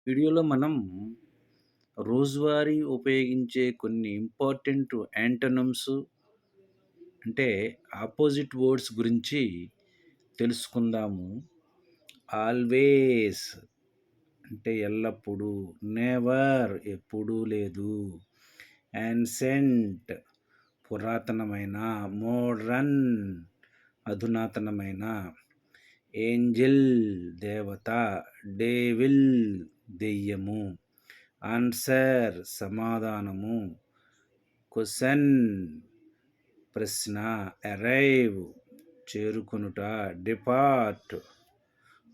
వీడియోలో మనం రోజువారీ ఉపయోగించే కొన్ని ఇంపార్టెంట్ యాంటోనిమ్స్ అంటే ఆపోజిట్ వర్డ్స్ గురించి తెలుసుకుందాము. ఆల్వేస్ అంటే ఎల్లప్పుడూ, నెవర్ ఎప్పుడూ లేదు, యాన్సెంట్ పురాతనమైన, మోడ్రన్ అధునాతనమైన, ఏంజెల్ దేవత, డేవిల్ దెయ్యము, ఆన్సర్ సమాధానము, క్వెషన్ ప్రశ్న, అరైవ్ చేరుకొనుట, డిపార్ట్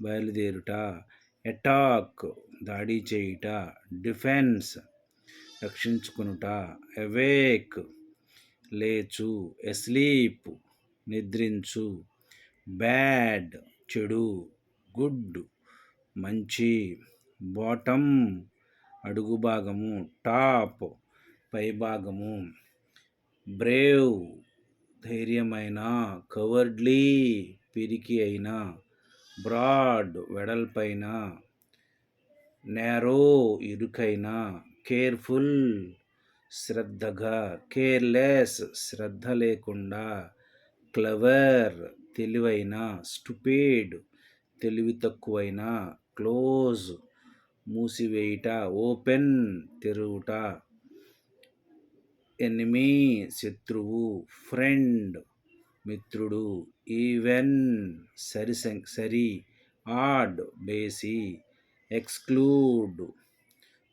బయలుదేరుట, అటాక్ దాడి చేయుట, డిఫెన్స్ రక్షించుకొనుట, అవేక్ లేచు, ఎస్లీప్ నిద్రించు, బ్యాడ్ చెడు, గుడ్ మంచి, బాటమ్ అడుగు భాగము, టాప్ పైభాగము, బ్రేవ్ ధైర్యమైన, కవర్డ్లీ పిరికి అయిన, బ్రాడ్ వెడల్పైన, నేరో ఇరుకైన, కేర్ఫుల్ శ్రద్ధగా, కేర్లెస్ శ్రద్ధ లేకుండా, క్లవర్ తెలివైన, స్టూపిడ్ తెలివి తక్కువైన, క్లోజ్ మూసివేయుట, ఓపెన్ తెరువుట, ఎనిమీ శత్రువు, ఫ్రెండ్ మిత్రుడు, ఈవెన్ సరి, ఆడ్ బేసి, ఎక్స్క్లూడ్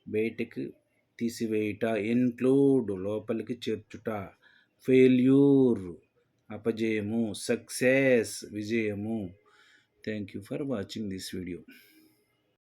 బయటికి తీసివేయుట, ఇన్క్లూడ్ లోపలికి చేర్చుట, failure అపజయము, success Vijayamu. Thank you for watching this video.